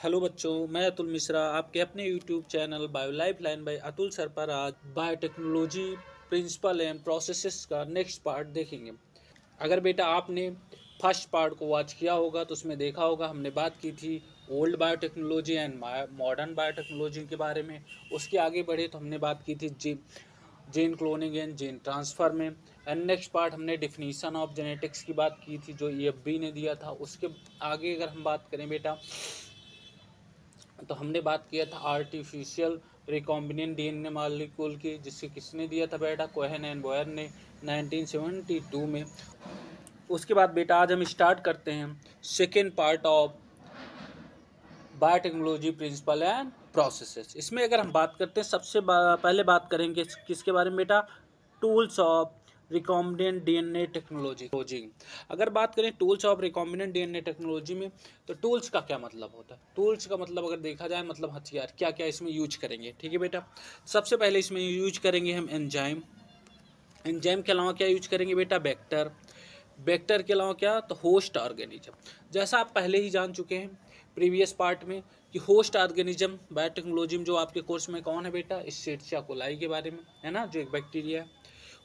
Hello बच्चों, मैं अतुल मिश्रा आपके अपने YouTube channel bio life line by Atul sir पर आज बायोटेक्नोलॉजी प्रिंसिपल एंड प्रोसेसेस का नेक्स्ट पार्ट देखेंगे। अगर बेटा आपने फर्स्ट पार्ट को वॉच किया होगा तो उसमें देखा होगा हमने बात की थी old biotechnology and modern biotechnology के बारे में। उसके आगे बढ़े तो हमने बात की थी gene cloning and gene transfer में। एंड नेक्स्ट पार्ट हमने डिफिनीशन ऑफ जेनेटिक्स की बात की थी जो EFB ने दिया था। उसके आगे अगर हम बात करें बेटा तो हमने बात किया था आर्टिफिशियल रिकॉम्बिनेंट DNA मॉलिक्यूल की, जिससे किसने दिया था बेटा, कोहेन एंड बॉयर ने 1972 में। उसके बाद बेटा आज हम स्टार्ट करते हैं second part of biotechnology principle and processes. इसमें अगर हम बात करते हैं सबसे पहले बात करेंगे किसके बारे में बेटा, tools of recombinant DNA technology. अगर बात करें tools of recombinant DNA technology में तो टूल्स का क्या मतलब होता है। टूल्स का मतलब अगर देखा जाए मतलब हथियार, क्या क्या इसमें यूज करेंगे। ठीक है बेटा, सबसे पहले इसमें यूज करेंगे हम एंजाइम। एंजाइम के अलावा क्या यूज करेंगे बेटा, वेक्टर। वेक्टर के अलावा क्या, तो होस्ट ऑर्गेनिज्म। जैसा आप पहले ही जान चुके हैं प्रीवियस पार्ट में कि होस्ट ऑर्गेनिज्म बायोटेक्नोलॉजी में जो आपके कोर्स में कौन है बेटा, इश्चेरिचिया कोलाई के बारे में है ना, जो एक बैक्टीरिया है।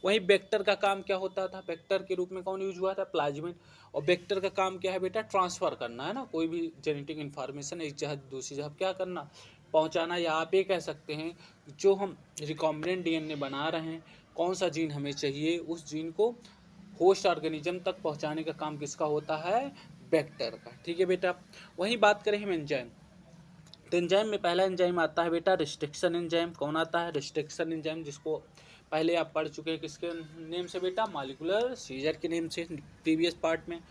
वहीं वेक्टर का काम क्या होता था, वेक्टर के रूप में कौन यूज हुआ था, प्लाज्मिड। और वेक्टर का काम क्या है बेटा, ट्रांसफर करना है ना, कोई भी जेनेटिक इन्फॉर्मेशन एक जगह दूसरी जगह क्या करना, पहुंचाना। या आप ये कह सकते हैं जो हम रिकॉम्बिनेंट DNA बना रहे हैं, कौन सा जीन हमें चाहिए, उस जीन को होस्ट ऑर्गेनिज्म तक पहुंचाने का काम किसका होता है, वेक्टर का। ठीक है बेटा, वहीं बात करें हम एंजाइम। तो एंजाइम में पहला एंजाइम आता है बेटा रिस्ट्रिक्शन एंजाइम। कौन आता है, रिस्ट्रिक्शन एंजाइम, जिसको पहले आप पढ़ चुके हैं किसके नेम से बेटा, मॉलिक्यूलर सीजर के नेम से प्रीवियस पार्ट में।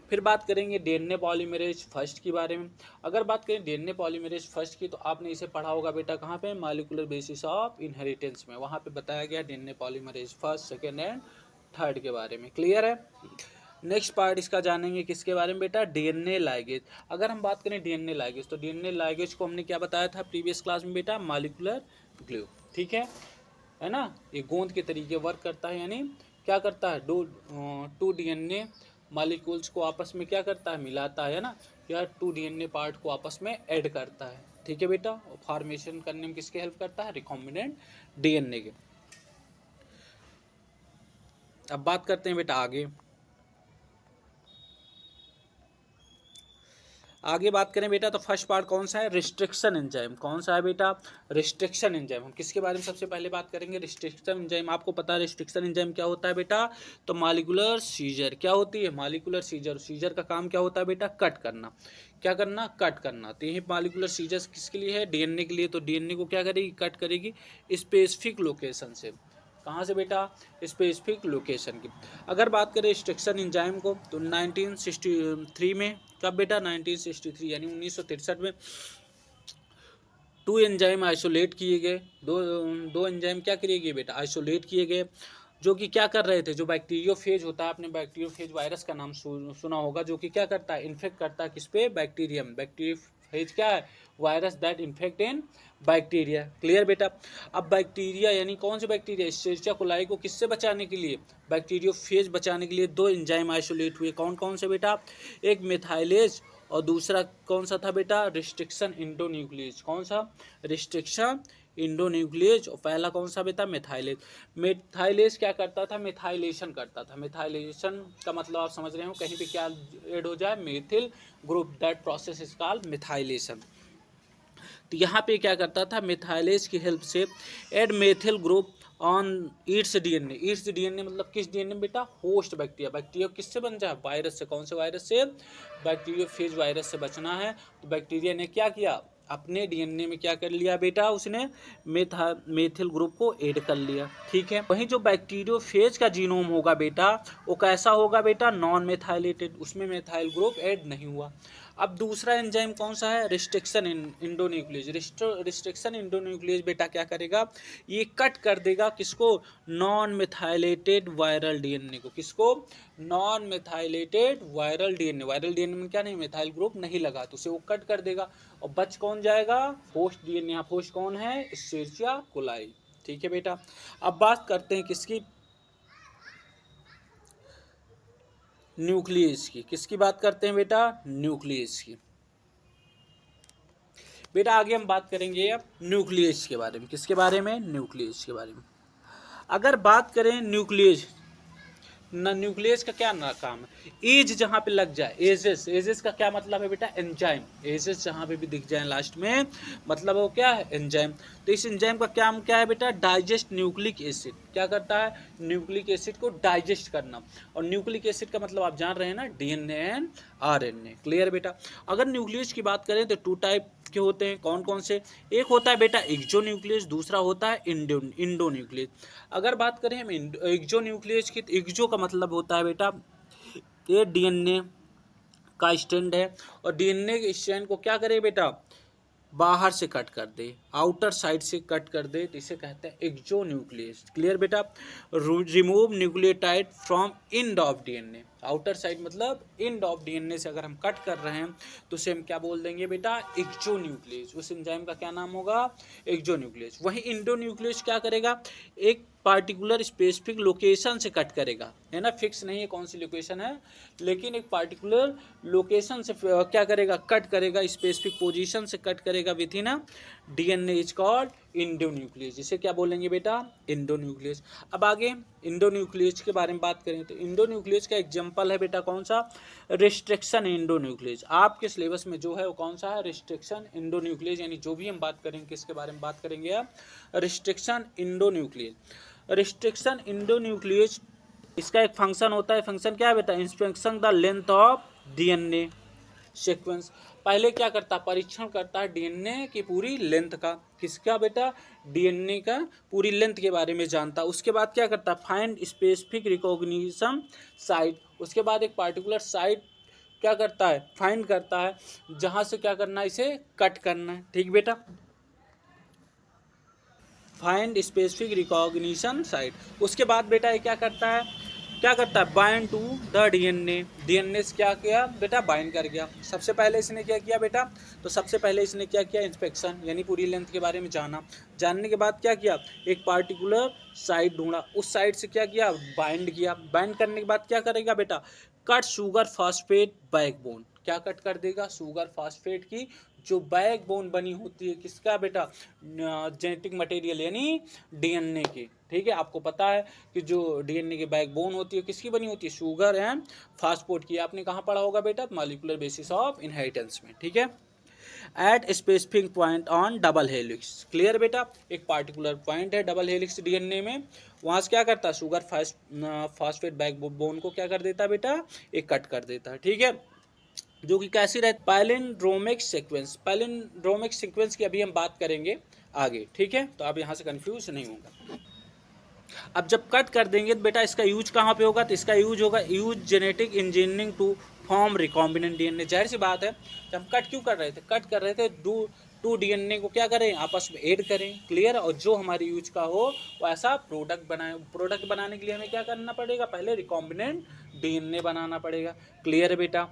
फिर बात करेंगे DNA पॉलीमरेज फर्स्ट के बारे में। अगर बात करें DNA पॉलीमरेज फर्स्ट की तो आपने इसे पढ़ा होगा बेटा कहाँ पे, मॉलिक्यूलर बेसिस ऑफ इनहेरिटेंस में। वहाँ पे बताया गया DNA polymerase first, second and third के बारे में। क्लियर है। नेक्स्ट पार्ट इसका जानेंगे किसके बारे में बेटा, DNA लाइगेज। अगर हम बात करें DNA लाइगेज तो DNA लाइगेज को हमने क्या बताया था प्रीवियस क्लास में बेटा, मॉलिक्यूलर ग्लू। ठीक है ना। ये गोंद के तरीके वर्क करता है, यानी क्या करता है, टू DNA मॉलिक्यूल्स को आपस में क्या करता है, मिलाता है ना, या टू DNA पार्ट को आपस में ऐड करता है। ठीक है बेटा, फॉर्मेशन करने में किसके हेल्प करता है, रिकॉम्बिनेंट DNA के। अब बात करते हैं बेटा आगे बात करें बेटा तो फर्स्ट पार्ट कौन सा है, रिस्ट्रिक्शन एंजाइम। कौन सा है बेटा, रिस्ट्रिक्शन एंजाइम। हम किसके बारे में सबसे पहले बात करेंगे, रिस्ट्रिक्शन एंजाइम। आपको पता है रिस्ट्रिक्शन एंजाइम क्या होता है बेटा, तो मॉलिक्यूलर सीजर। क्या होती है, मॉलिक्यूलर सीजर। सीजर का काम क्या होता है बेटा, कट करना। क्या करना, कट करना। तो यही मॉलिक्यूलर सीजर किसके लिए है, DNA के लिए। तो DNA को क्या करेगी, कट करेगी स्पेसिफिक लोकेशन से। कहाँ से बेटा, स्पेसिफिक लोकेशन की। अगर बात करें रिस्ट्रिक्शन एंजाइम को तो 1963 में, कब बेटा, 1963 यानी 1963 में टू एंजाइम आइसोलेट किए गए। दो दो एंजाइम क्या किए गए बेटा, आइसोलेट किए गए, जो कि क्या कर रहे थे, जो बैक्टीरियोफेज होता है, आपने बैक्टीरियोफेज वायरस का नाम सुना होगा, जो कि क्या करता है, इन्फेक्ट करता है किस पे, बैक्टीरियम। बैक्टीरियोफेज क्या है, virus that infect in bacteria. Clear बेटा। अब बैक्टीरिया यानी कौन से बैक्टीरिया, एस्चेरिचिया कोलाई को किससे बचाने के लिए, बैक्टीरियोफेज बचाने के लिए दो एंजाइम आइसोलेट हुए। कौन कौन से बेटा, एक मिथाइलेज और दूसरा कौन सा था बेटा, रिस्ट्रिक्शन इंडोन्यूक्लियस। कौन सा, रिस्ट्रिक्शन इंडोन्यूक्लियस। और पहला कौन सा बेटा, मिथाइलेज। मिथाइलेज क्या करता था, मिथाइलेशन करता था। मिथाइलेशन का मतलब आप समझ रहे हो, कहीं पे क्या ऐड हो जाए, methyl group, that process is called methylation. तो यहाँ पे क्या करता था, मिथाइलेज की हेल्प से add methyl group on its DNA। Its DNA मतलब किस DNA बेटा, होस्ट बैक्टीरिया। बैक्टीरिया किससे बन जाए, वायरस से। कौन से वायरस से, बैक्टीरियोफेज वायरस से बचना है। तो बैक्टीरिया ने क्या किया, अपने DNA में क्या कर लिया बेटा, उसने मेथिल ग्रुप को ऐड कर लिया। ठीक है, वहीं जो बैक्टीरियोफेज का जीनोम होगा बेटा, वो कैसा होगा बेटा, नॉन मेथाइलेटेड, उसमें मेथाइल ग्रुप ऐड नहीं हुआ। अब दूसरा एंजाइम कौन सा है, रिस्ट्रिक्शन इंडोन्यूक्लियस। रिस्ट्रिक्शन इंडोन्यूक्लियस बेटा क्या करेगा, ये कट कर देगा किसको, नॉन मिथाइलेटेड वायरल DNA को। किसको, non methylated viral DNA। Viral DNA में क्या नहीं, मिथाइल ग्रुप नहीं लगा, तो उसे वो कट कर देगा। और बच कौन जाएगा, होस्ट DNA। यहाँ होस्ट कौन है, एस्चेरिचिया कोलाई। ठीक है बेटा। अब बात करते हैं किसकी, न्यूक्लियस की। किसकी बात करते हैं बेटा, न्यूक्लियस की। बेटा आगे हम बात करेंगे अब न्यूक्लियस के बारे में। किसके बारे में? न्यूक्लियस के बारे में। अगर बात करें न्यूक्लियस, ना न्यूक्लियस का क्या ना काम है, एज जहाँ पे लग जाए, एजेस, एजेस का क्या मतलब है बेटा? एंजाइम। एजेस जहाँ पे भी दिख जाए लास्ट में, मतलब वो क्या है? एंजाइम। तो इस एंजाइम का काम क्या है बेटा? Digest nucleic acid. क्या करता है? न्यूक्लिक एसिड को डाइजेस्ट करना। और न्यूक्लिक एसिड का मतलब आप जान रहे हैं ना, डीएनए एंड आरएनए। क्लियर बेटा? अगर न्यूक्लियस की बात करें तो 2 टाइप के होते हैं। कौन कौन से? एक होता है बेटा एक्सो न्यूक्लियस, दूसरा होता है इंडो न्यूक्लियस। अगर बात करें हम एक्सो न्यूक्लियस की, तो एक्सो का मतलब होता है बेटा ये डीएनए का स्ट्रैंड है, और डीएनए के स्ट्रैंड को क्या करे बेटा? बाहर से कट कर दे, आउटर साइड से कट कर दे, तो इसे कहते हैं एक्सो न्यूक्लियस। क्लियर बेटा? Remove nucleotide from end of DNA. Outer side मतलब एंड ऑफ डीएनए से अगर हम कट कर रहे हैं तो उसे हम क्या बोल देंगे बेटा? एक्सो न्यूक्लियस। उस एंजाइम का क्या नाम होगा? एक्सो न्यूक्लियस। वहीं इंडो न्यूक्लियस क्या करेगा? एक पार्टिकुलर स्पेसिफिक लोकेशन से कट करेगा, है ना, फिक्स नहीं है कौन सी लोकेशन है, लेकिन एक पार्टिकुलर लोकेशन से क्या करेगा? कट करेगा, स्पेसिफिक पोजीशन से कट करेगा with in a DNA is called Indo nucleus. जिसे क्या बोलेंगे बेटा? Indo nucleus. अब आगे इंडो न्यूक्लियस के बारे में बात करें तो इंडो न्यूक्लियस का एग्जांपल है बेटा कौन सा? Restriction Indo nucleus. आपके सिलेबस में जो है वो कौन सा है? Restriction Indo nucleus. यानी जो भी हम बात करेंगे किसके बारे में बात करेंगे? अब restriction Indo nucleus. Restriction Indo nucleus, इसका एक फंक्शन होता है। फंक्शन क्या है बेटा? Inspection the length of DNA sequence. पहले क्या करता है? परीक्षण करता है डीएनए की पूरी लेंथ का। किसका बेटा? डीएनए का पूरी लेंथ के बारे में जानता है। उसके बाद क्या करता है? Find specific recognition site. उसके बाद एक पार्टिकुलर साइट क्या करता है? फाइंड करता है, जहां से क्या करना है? इसे कट करना है। ठीक बेटा? Find specific recognition site. उसके बाद बेटा ये क्या करता है? क्या करता है? Bind to the DNA. DNA से क्या किया बेटा? बाइंड कर गया। सबसे पहले इसने क्या किया बेटा? तो सबसे पहले इसने क्या किया? इंस्पेक्शन, यानी पूरी लेंथ के बारे में जाना। जानने के बाद क्या किया? एक पार्टिकुलर साइट ढूंढा, उस साइट से क्या किया? बाइंड किया। बाइंड करने के बाद क्या करेगा बेटा? Cut sugar phosphate backbone. क्या कट कर देगा? शुगर फास्फेट की जो बैकबोन बनी होती है किसका बेटा? जेनेटिक मटेरियल यानी डीएनए की। ठीक है? आपको पता है कि जो डीएनए की बैकबोन होती है किसकी बनी होती है? शुगर एंड फास्फेट की। आपने कहाँ पढ़ा होगा बेटा? मॉलिक्यूलर बेसिस ऑफ इनहेरिटेंस में। ठीक है? At specific point on double helix. Clear बेटा? एक पार्टिकुलर पॉइंट है डबल हेलिक्स डीएनए में, वहाँ से क्या करता है? शुगर फास्फेट बैकबोन को क्या कर देता है बेटा? एक कट कर देता है। ठीक है? जो कि कैसी रहती? Palindromic sequence. पैलिंड्रोमिक सीक्वेंस की अभी हम बात करेंगे आगे। ठीक है? तो आप यहाँ से कंफ्यूज नहीं होगा। अब जब कट कर देंगे तो बेटा इसका यूज कहाँ पे होगा? तो इसका यूज होगा use genetic engineering to form recombinant DNA. जाहिर सी बात है, जब हम कट क्यों कर रहे थे? कट कर रहे थे टू डीएनए को क्या करें? आपस में ऐड करें। क्लियर? और जो हमारी यूज का हो वो ऐसा प्रोडक्ट बनाए। प्रोडक्ट बनाने के लिए हमें क्या करना पड़ेगा? पहले रिकॉम्बिनेंट डीएनए बनाना पड़ेगा। क्लियर है बेटा?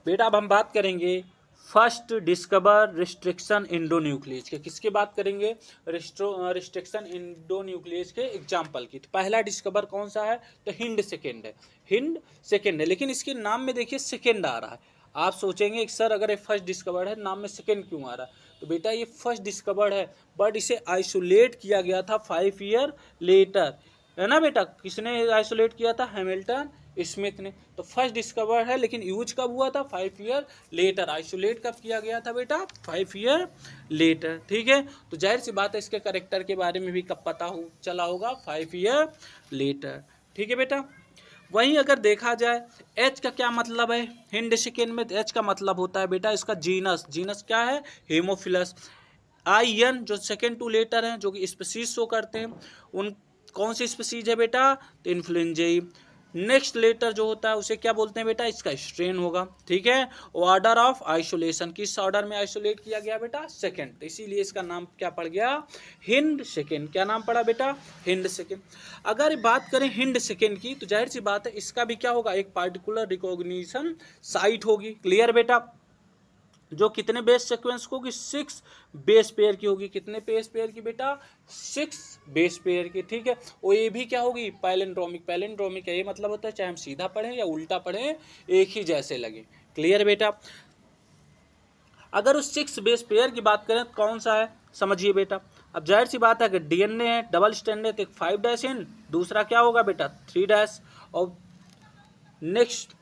बेटा अब हम बात करेंगे फर्स्ट डिस्कवर रिस्ट्रिक्शन इंडोन्यूक्लियस के। किसकी बात करेंगे? रिस्ट्रिक्शन इंडोन्यूक्लियस के एग्जाम्पल की। तो पहला डिस्कवर कौन सा है? तो हिंड सेकेंड है। हिंड सेकेंड है, लेकिन इसके नाम में देखिए सेकेंड आ रहा है। आप सोचेंगे कि सर अगर ये फर्स्ट डिस्कवर्ड है नाम में सेकेंड क्यों आ रहा है? तो बेटा ये फर्स्ट डिस्कवर्ड है, बट इसे आइसोलेट किया गया था 5 ईयर लेटर। है ना बेटा? किसने आइसोलेट किया था? हैमिल्टन स्मिथ ने। तो फर्स्ट डिस्कवर है, लेकिन यूज कब हुआ था? 5 ईयर लेटर। आइसोलेट कब किया गया था बेटा? 5 ईयर लेटर। ठीक है? तो जाहिर सी बात है इसके करेक्टर के बारे में भी कब पता हो चला होगा? 5 ईयर लेटर। ठीक है बेटा? वहीं अगर देखा जाए एच का क्या मतलब है? हिंड सेकेंड में एच का मतलब होता है बेटा इसका जीनस। जीनस क्या है? हेमोफिलस। आई एन जो सेकेंड टू लेटर हैं, जो कि स्पीसीज शो करते हैं, उन कौन सी स्पीसीज है बेटा? तो इन्फ्लुएंजाई। नेक्स्ट लेटर जो होता है उसे क्या बोलते हैं बेटा? इसका स्ट्रेन होगा। ठीक है? ऑर्डर ऑफ आइसोलेशन, किस ऑर्डर में आइसोलेट किया गया बेटा? सेकेंड। तो इसीलिए इसका नाम क्या पड़ गया? Hind second. क्या नाम पड़ा बेटा? Hind second. अगर बात करें हिंड सेकेंड की, तो जाहिर सी बात है इसका भी क्या होगा? एक पार्टिकुलर रिकॉग्निशन साइट होगी। क्लियर बेटा? जो कितने बेस सीक्वेंस को होगी? 6 बेस पेयर की होगी। कितने बेस पेयर की बेटा? 6 बेस पेयर की। ठीक है? और ये भी क्या होगी? पैलिंड्रोमिक। पैलिंड्रोमिक का ये मतलब होता है चाहे हम सीधा पढ़ें या उल्टा पढ़ें एक ही जैसे लगे। क्लियर बेटा? अगर उस 6 बेस पेयर की बात करें तो कौन सा है, समझिए बेटा। अब जाहिर सी बात है कि डीएनए है, डबल स्ट्रैंड है, तो एक 5 डैश इन, दूसरा क्या होगा बेटा 3 डैश, और नेक्स्ट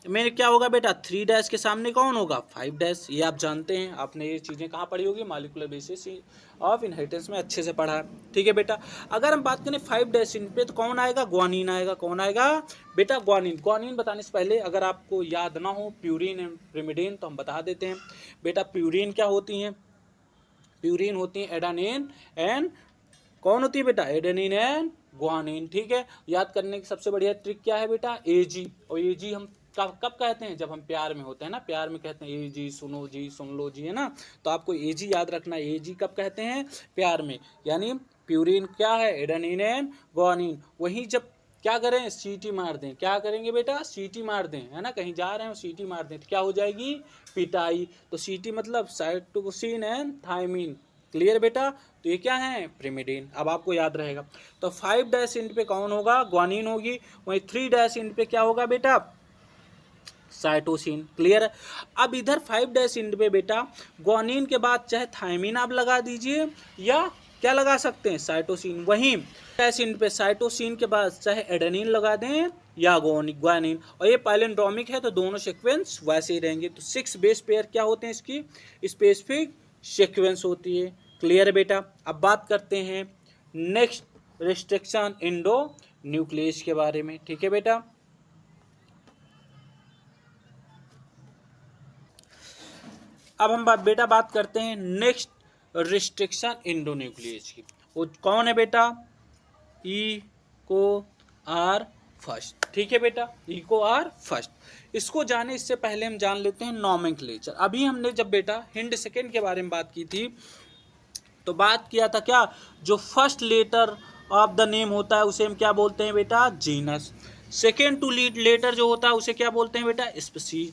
में क्या होगा बेटा 3 डैश के सामने कौन होगा 5 डैश। ये आप जानते हैं, आपने ये चीज़ें कहाँ पढ़ी होगी, मॉलिक्यूलर बेसिस ऑफ इनहेरिटेंस में अच्छे से पढ़ा है, ठीक है बेटा। अगर हम बात करें 5 डैश इन पे तो कौन आएगा, ग्वानिन आएगा। कौन आएगा बेटा, ग्वानिन। ग्वानिन बताने से पहले अगर आपको याद ना हो प्यूरिन एंड pyrimidine तो हम बता देते हैं बेटा। प्यूरिन क्या होती हैं, प्यूरिन होती हैं एडेनिन एंड कौन होती है बेटा, एडेनिन एंड ग्वानिन, ठीक है। याद करने की सबसे बढ़िया ट्रिक क्या है बेटा, एजी। और एजी हम कब कहते हैं, जब हम प्यार में होते हैं ना, प्यार में कहते हैं एजी, सुनो जी, सुन लो जी, है ना। तो आपको एजी याद रखना है, एजी कब कहते हैं, प्यार में। यानी प्यूरिन क्या है, एडेनिन एंड ग्वानिन। वहीं जब क्या करें, सीटी मार दें, क्या करेंगे बेटा, सीटी मार दें, है ना, कहीं जा रहे हैं सीटी मार दें तो क्या हो जाएगी, पिटाई। तो सीटी मतलब साइटोसिन एंड थायमिन, क्लियर बेटा। तो ये क्या है, pyrimidine। अब आपको याद रहेगा। तो 5 डैश इंड पे कौन होगा, ग्वानिन होगी। वहीं 3 डैश इंड पे क्या होगा बेटा, साइटोसिन, क्लियर है। अब इधर 5 डैश इंड पे बेटा ग्वानिन के बाद चाहे थायमिन आप लगा दीजिए या क्या लगा सकते हैं, साइटोसिन। वहीं डैश इंड पे साइटोसिन के बाद चाहे एडेनिन लगा दें या ग्वानिन। और ये पैलिंड्रोमिक है तो दोनों सीक्वेंस वैसे ही रहेंगे। तो 6 बेस पेयर क्या होते हैं, इसकी स्पेसिफिक सीक्वेंस होती है, क्लियर है बेटा। अब बात करते हैं नेक्स्ट रिस्ट्रिक्शन इंडो न्यूक्लियस के बारे में, ठीक है बेटा। अब हम बेटा बात करते हैं नेक्स्ट रिस्ट्रिक्शन इंडोन्यूक्लियस की। वो कौन है बेटा, इको आर फर्स्ट, ठीक है बेटा, इको आर फर्स्ट। इसको जाने इससे पहले हम जान लेते हैं नॉमेनक्लेचर। अभी हमने जब बेटा हिंड सेकेंड के बारे में बात की थी तो बात किया था क्या, जो first letter of the name होता है उसे हम क्या बोलते हैं बेटा, जीनस। सेकेंड टू लेटर जो होता है उसे क्या बोलते हैं बेटा, स्पीसीज।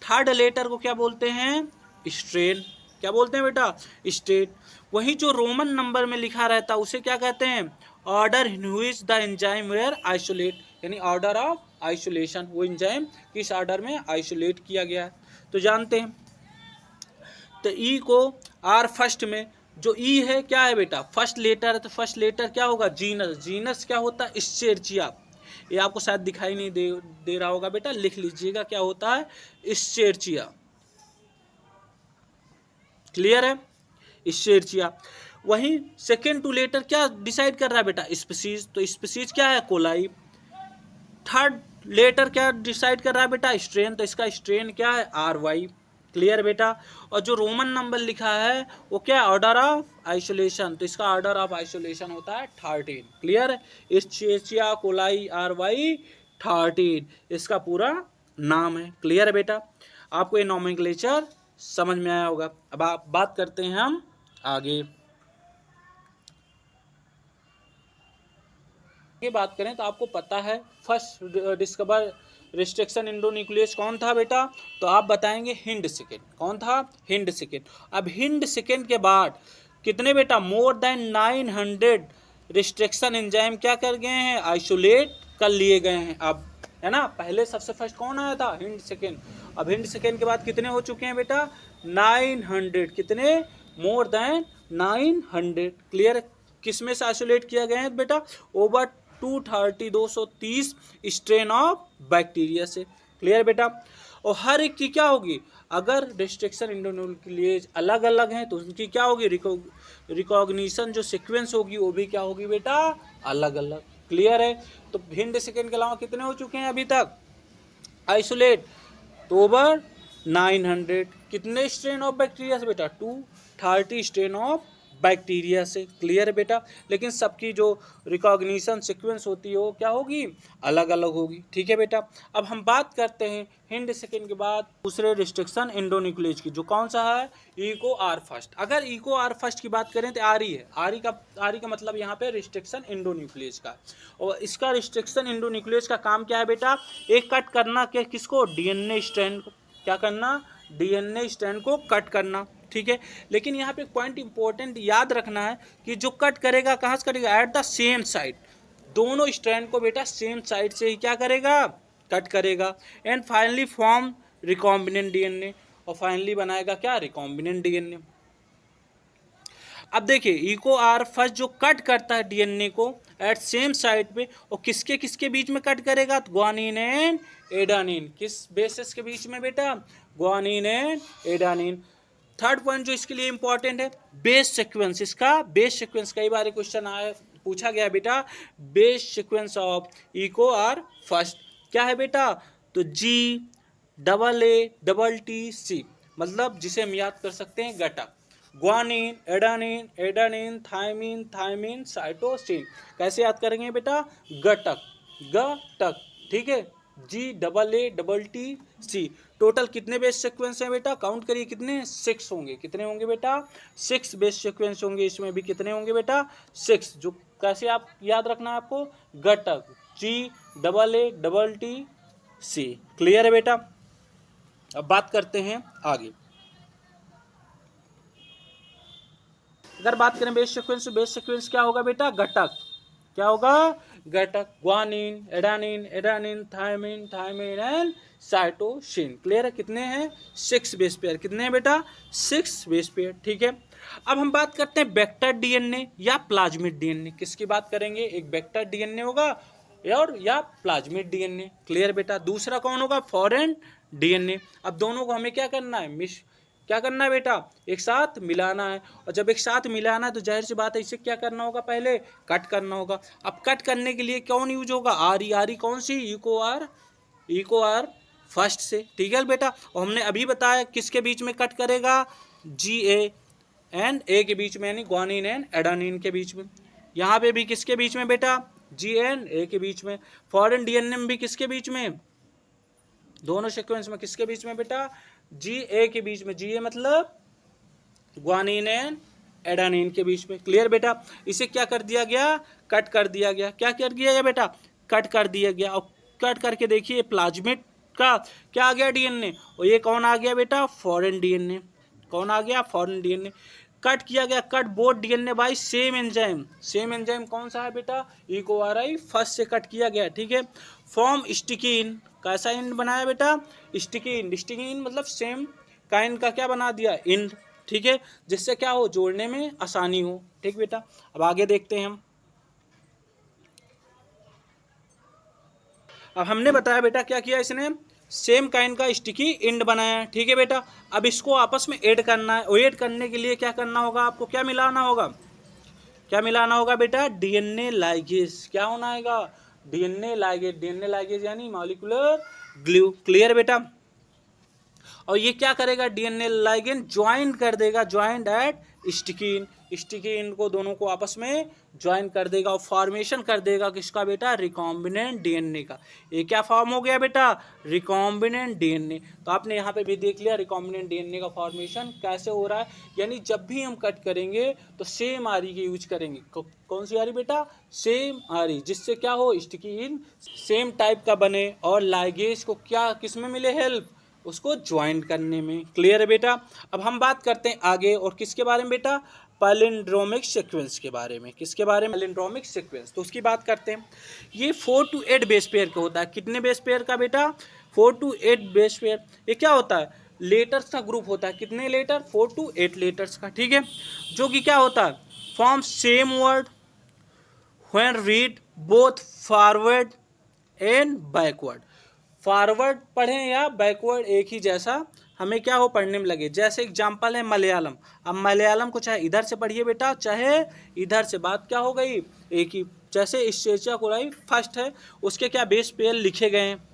थर्ड लेटर को क्या बोलते हैं, स्ट्रेन। क्या बोलते हैं बेटा, स्टेट। वही जो रोमन नंबर में लिखा रहता है उसे क्या कहते हैं, order in which the enzyme were isolate, यानी ऑर्डर ऑफ आइसोलेशन। वो एंजाइम किस ऑर्डर में आइसोलेट किया गया है तो जानते हैं। तो ई को आर फर्स्ट में जो ई है क्या है बेटा, फर्स्ट लेटर है, तो फर्स्ट लेटर क्या होगा, जीनस। जीनस क्या होता है, इस्चेरचिया। ये आपको शायद दिखाई नहीं दे रहा होगा बेटा, लिख लीजिएगा क्या होता है, इस्चेरचिया, क्लियर है, इस्चेरचिया। वहीं सेकेंड टू लेटर क्या डिसाइड कर रहा है बेटा, स्पीसीज। तो स्पीसीज क्या है, कोलाई। थर्ड लेटर क्या डिसाइड कर रहा है बेटा, स्ट्रेन। तो इसका स्ट्रेन क्या है, आर वाई, क्लियर बेटा। और जो रोमन नंबर लिखा है वो क्या, ऑर्डर ऑफ आइसोलेशन। तो इसका ऑर्डर ऑफ आइसोलेशन होता है 13, क्लियर। इस्चेरचिया कोलाई आर वाई 13 इसका पूरा नाम है, क्लियर बेटा। आपको ये नॉमेनक्लेचर समझ में आया होगा। अब आप बात करते हैं हम आगे बात करें तो आपको पता है फर्स्ट डिस्कवर रिस्ट्रिक्शन इंडोन्यूक्लियस कौन था बेटा, तो आप बताएंगे हिंड सेकेंड। कौन था, हिंड सेकेंड। अब हिंड सेकेंड के बाद कितने बेटा, मोर देन 900 रिस्ट्रिक्शन एंजाइम क्या कर गए हैं, आइसोलेट कर लिए गए हैं। अब है ना, पहले सबसे फर्स्ट कौन आया था, हिंड सेकेंड। अब हिंड सेकेंड के बाद कितने हो चुके हैं बेटा, 900, कितने, मोर देन 900, क्लियर। किस में से आइसोलेट किया गया है बेटा, ओवर 230 स्ट्रेन ऑफ बैक्टीरिया से, क्लियर बेटा। और हर एक की क्या होगी, अगर रिस्ट्रिक्शन इंडोन्यूक्लियस अलग अलग हैं तो उनकी क्या होगी, रिकॉग्निशन जो सीक्वेंस होगी वो भी क्या होगी बेटा, अलग अलग, क्लियर है। तो हिंड सेकेंड के अलावा कितने हो चुके हैं अभी तक आइसोलेट, तो ओवर 900। कितने स्ट्रेन ऑफ बैक्टीरिया से बेटा, 230 स्ट्रेन ऑफ बैक्टीरिया से, क्लियर है बेटा। लेकिन सबकी जो रिकॉग्निशन सीक्वेंस होती है वो क्या होगी, अलग अलग होगी, ठीक है बेटा। अब हम बात करते हैं हिंड सेकेंड के बाद दूसरे रिस्ट्रिक्शन इंडोन्यूक्लियस की, जो कौन सा है, इको आर फर्स्ट। अगर इको आर फर्स्ट की बात करें तो आर ई है, आर ई का मतलब यहाँ पे रिस्ट्रिक्शन इंडोन्यूक्लियस का। और इसका रिस्ट्रिक्शन इंडोन्यूक्लियस का काम क्या है बेटा, एक कट करना के किसको, डीएनए स्ट्रैंड को, क्या करना, डीएनए स्ट्रैंड को कट करना, ठीक है। लेकिन यहाँ पे एक पॉइंट इंपॉर्टेंट याद रखना है कि जो कट करेगा कहाँ से करेगा, एट द सेम साइड। दोनों स्ट्रैंड को बेटा सेम साइड से ही क्या करेगा, कट करेगा। And finally form recombinant DNA. और फाइनली बनाएगा क्या, रिकॉम्बिनेंट डीएनए। अब देखिए इको आर फर्स्ट जो कट करता है डीएनए को एट सेम साइट पे, और किसके किसके बीच में कट करेगा, तो ग्वानिन एंड एडानिन। किस बेसिस के बीच में बेटा, guanine and adenine. Third point जो इसके लिए इंपॉर्टेंट है, बेस सीक्वेंस। इसका बेस सीक्वेंस कई बार क्वेश्चन आया, पूछा गया बेटा, base sequence of eco R first क्या है बेटा, तो GAATC, मतलब जिसे हम याद कर सकते हैं घटक, guanine, adenine, adenine, thymine, thymine, cytosine. कैसे याद करेंगे बेटा, घटक, घटक, ठीक है, GAATC। टोटल कितने बेस सीक्वेंस हैं बेटा, काउंट करिए कितने, 6 होंगे। कितने होंगे बेटा, 6 बेस सीक्वेंस होंगे। इसमें भी कितने होंगे बेटा, 6। जो कैसे आप याद रखना है आपको, घटक, GAATC। क्लियर है बेटा। अब बात करते हैं आगे। अगर बात करें बेस सीक्वेंस, तो बेस सीक्वेंस क्या होगा बेटा, घटक। क्या होगा, घटक, guanine, adenine, adenine, thymine, thymine and cytosine. Clear है, कितने हैं, 6 बेस पेयर। कितने हैं बेटा, 6 बेस पेयर, ठीक है। अब हम बात करते हैं वेक्टर डीएनए या प्लाज्मिड डीएनए। किसकी बात करेंगे, एक वेक्टर डीएनए होगा और या प्लाज्मिड डीएनए। क्लियर बेटा। दूसरा कौन होगा, फॉरेन डीएनए। अब दोनों को हमें क्या करना है, क्या करना है बेटा, एक साथ मिलाना है। और जब एक साथ मिलाना है तो जाहिर सी बात है इसे क्या करना होगा, पहले कट करना होगा। अब कट करने के लिए कौन यूज होगा, आरी। आरी कौन सी, इको आर फर्स्ट से, ठीक है बेटा। और हमने अभी बताया किसके बीच में कट करेगा, GA के बीच में, यानी ग्वानिन एंड एडानिन के बीच में। यहाँ पे भी किसके बीच में बेटा, GA के बीच में। फॉरेन डीएनए में भी किसके बीच में, दोनों सीक्वेंस में किसके बीच में बेटा, GA के बीच में। GA मतलब ग्वानिन एंड एडानिन के बीच में। क्लियर बेटा। इसे क्या कर दिया गया, कट कर दिया गया। क्या कर दिया गया बेटा, कट कर दिया गया। और कट करके देखिए प्लाज्मिड का क्या आ गया, डीएनए। और ये कौन आ गया बेटा, फॉरेन डीएनए। कौन आ गया, फॉरेन डीएनए। कट किया गया, cut both DNA by same enzyme. Same enzyme कौन सा है बेटा, इकोआरआई फर्स्ट से कट किया गया, ठीक है। फॉर्म स्टिकीन। कैसा इंड बनाया बेटा, स्टिकीन। स्टिकीन मतलब सेम काइंड का क्या बना दिया, इंड, ठीक है, जिससे क्या हो, जोड़ने में आसानी हो, ठीक बेटा। अब आगे देखते हैं हम। अब हमने बताया बेटा क्या किया इसने, सेम काइंड का स्टिकी इंड बनाया, ठीक है बेटा। अब इसको आपस में ऐड करना है, और ऐड करने के लिए क्या करना होगा, आपको क्या मिलाना होगा, क्या मिलाना होगा बेटा, डीएनए लाइगेज। क्या होना आएगा, डीएनए लाइगेज। डीएनए लाइगेज यानी मॉलिक्यूलर ग्लू। क्लियर बेटा। और ये क्या करेगा, डीएनए लाइगेंड ज्वाइन कर देगा, ज्वाइंट एट स्टिकीन। स्टिकीन को दोनों को आपस में ज्वाइन कर देगा और फॉर्मेशन कर देगा किसका बेटा, रिकॉम्बिनेंट डीएनए का। ये क्या फॉर्म हो गया बेटा, रिकॉम्बिनेंट डीएनए। तो आपने यहाँ पे भी देख लिया रिकॉम्बिनेंट डीएनए का फॉर्मेशन कैसे हो रहा है। यानी जब भी हम कट करेंगे तो सेम आरी के यूज करेंगे। कौन सी आरी बेटा, सेम आरी, जिससे क्या हो, स्टिकीन सेम टाइप का बने और लाइगेज को क्या किस में मिले, हेल्प, उसको ज्वाइन करने में। क्लियर है बेटा। अब हम बात करते हैं आगे, और किसके बारे में बेटा, पैलिंड्रोमिक सीक्वेंस के बारे में। किसके बारे में, पैलिंड्रोमिक सीक्वेंस, तो उसकी बात करते हैं। ये 4 to 8 बेस पेयर का होता है। कितने बेस पेयर का बेटा, 4 to 8 बेस पेयर। ये क्या होता है, लेटर्स का ग्रुप होता है। कितने लेटर, 4 to 8 लेटर्स का, ठीक है। जो कि क्या होता है, form same word when read both forward and backward. Forward पढ़ें या बैकवर्ड एक ही जैसा हमें क्या हो, पढ़ने में लगे। जैसे एग्जांपल है मलयालम। अब मलयालम को चाहे इधर से पढ़िए बेटा, चाहे इधर से, बात क्या हो गई, एक ही। जैसे स्टेचाकुलाई फर्स्ट है, उसके क्या बेस पेयर लिखे गए हैं।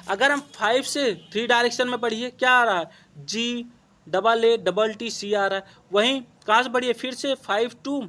अगर हम 5 से 3 डायरेक्शन में पढ़िए, क्या आ रहा है, GAATC आ रहा है। वहीं कहाँ से पढ़िए, फिर से 5 to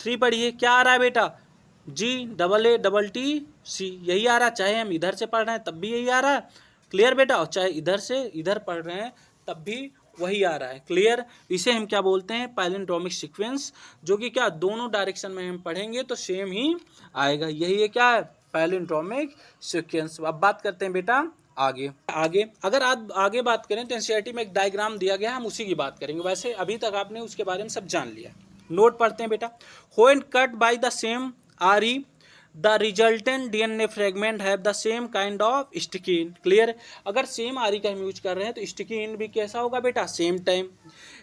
3 पढ़िए, क्या आ रहा है बेटा, GAATC, यही आ रहा है। चाहे हम इधर से पढ़ रहे हैं तब भी यही आ रहा है। क्लियर बेटा। और चाहे इधर से इधर पढ़ रहे हैं तब भी वही आ रहा है। क्लियर। इसे हम क्या बोलते हैं, पैलिंड्रोमिक सीक्वेंस, जो कि क्या दोनों डायरेक्शन में हम पढ़ेंगे तो सेम ही आएगा। यही है क्या है, पैलिंड्रोमिक सीक्वेंस। अब बात करते हैं बेटा आगे। अगर आप आगे बात करें तो एनसीईआरटी में एक डायग्राम दिया गया है, हम उसी की बात करेंगे। वैसे अभी तक आपने उसके बारे में सब जान लिया। नोट पढ़ते हैं बेटा। When cut by the same RE the resultant DNA fragment have the same kind of sticky end. Clear. अगर सेम आरी का हम यूज कर रहे हैं तो स्टिकी एंड भी कैसा होगा बेटा, same time.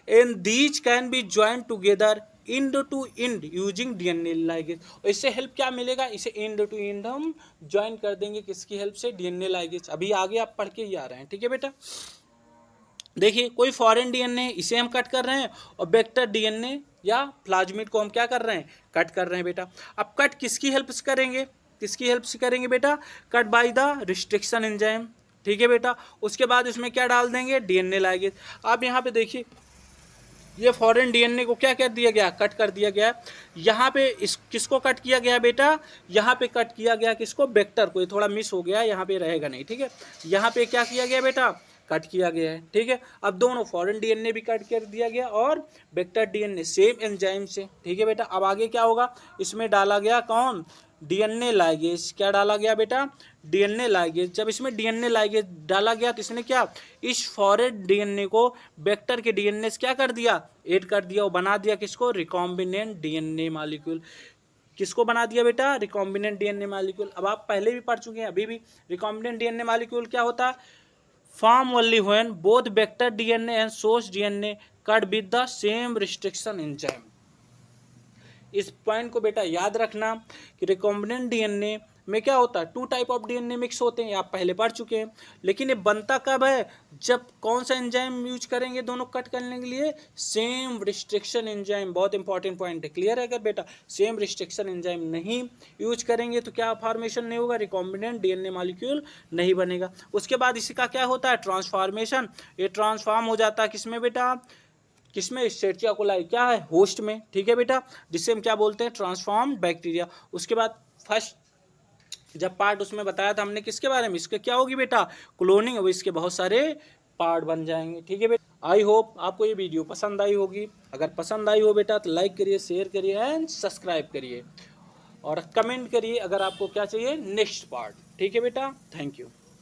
And these can be join together end to end using DNA ligase. और इससे हेल्प क्या मिलेगा, इसे इंड टू इंड हम ज्वाइन कर देंगे, किसकी हेल्प से, डीएनए लाइगेज। अभी आगे आप पढ़ के ही आ रहे हैं, ठीक है बेटा। देखिए कोई फॉरेन डीएनए इसे हम कट कर रहे हैं, और वेक्टर डीएनए या प्लाज्मिड को हम क्या कर रहे हैं, कट कर रहे हैं बेटा। अब कट किसकी हेल्प से करेंगे, किसकी हेल्प से करेंगे बेटा, cut by the restriction enzyme, ठीक है बेटा। उसके बाद इसमें क्या डाल देंगे, डीएनए लाइगेज। आप यहाँ पे देखिए ये फॉरेन डीएनए को क्या कर दिया गया, कट कर दिया गया। यहाँ पे इस किसको कट किया गया बेटा, यहाँ पे कट किया गया किसको, वेक्टर को। ये थोड़ा मिस हो गया, यहाँ पे रहेगा नहीं, ठीक है। यहाँ पे क्या किया गया बेटा, कट किया गया है, ठीक है। अब दोनों फॉरेन डीएनए भी कट कर दिया गया और वेक्टर डीएनए सेम एंजाइम से, ठीक है बेटा। अब आगे क्या होगा, इसमें डाला गया कौन, डीएनए लाइगेज। क्या डाला गया बेटा, डीएनए लाइगेज। जब इसमें डीएनए लाइगेज डाला गया तो इसने क्या, इस फॉरेन डीएनए को वेक्टर के डीएनए से क्या कर दिया, ऐड कर दिया, और बना दिया किसको, रिकॉम्बिनेंट डीएनए मॉलिक्यूल। किसको बना दिया बेटा, रिकॉम्बिनेंट डीएनए मॉलिक्यूल। अब आप पहले भी पढ़ चुके हैं, अभी भी। रिकॉम्बिनेंट डीएनए मॉलिक्यूल क्या होता है, form only when both vector DNA and source DNA cut with the same restriction enzyme। इस पॉइंट को बेटा याद रखना कि रिकॉम्बिनेंट डीएनए में क्या होता है, two type of DNA mix होते हैं, आप पहले पढ़ चुके हैं। लेकिन ये बनता कब है, जब कौन सा एंजाइम यूज करेंगे दोनों कट करने के लिए, सेम रिस्ट्रिक्शन एंजाइम। बहुत इंपॉर्टेंट पॉइंट है, क्लियर है अगर बेटा सेम रिस्ट्रिक्शन एंजाइम नहीं यूज करेंगे तो क्या फॉर्मेशन नहीं होगा, रिकॉम्बिनेंट डीएनए मॉलिक्यूल नहीं बनेगा। उसके बाद इसका क्या होता है, ट्रांसफॉर्मेशन। ये ट्रांसफॉर्म हो जाता है किसमें बेटा, किसमें, एस्चेरिचिया कोलाई, क्या है, होस्ट में, ठीक है बेटा, जिससे हम क्या बोलते हैं, ट्रांसफॉर्म बैक्टीरिया। उसके बाद फर्स्ट जब पार्ट उसमें बताया था हमने किसके बारे में, इसके क्या होगी बेटा, क्लोनिंग। अब इसके बहुत सारे पार्ट बन जाएंगे, ठीक है बेटा। आई होप आपको ये वीडियो पसंद आई होगी। अगर पसंद आई हो बेटा तो लाइक करिए, शेयर करिए एंड सब्सक्राइब करिए, और कमेंट करिए अगर आपको क्या चाहिए नेक्स्ट पार्ट, ठीक है बेटा। Thank you.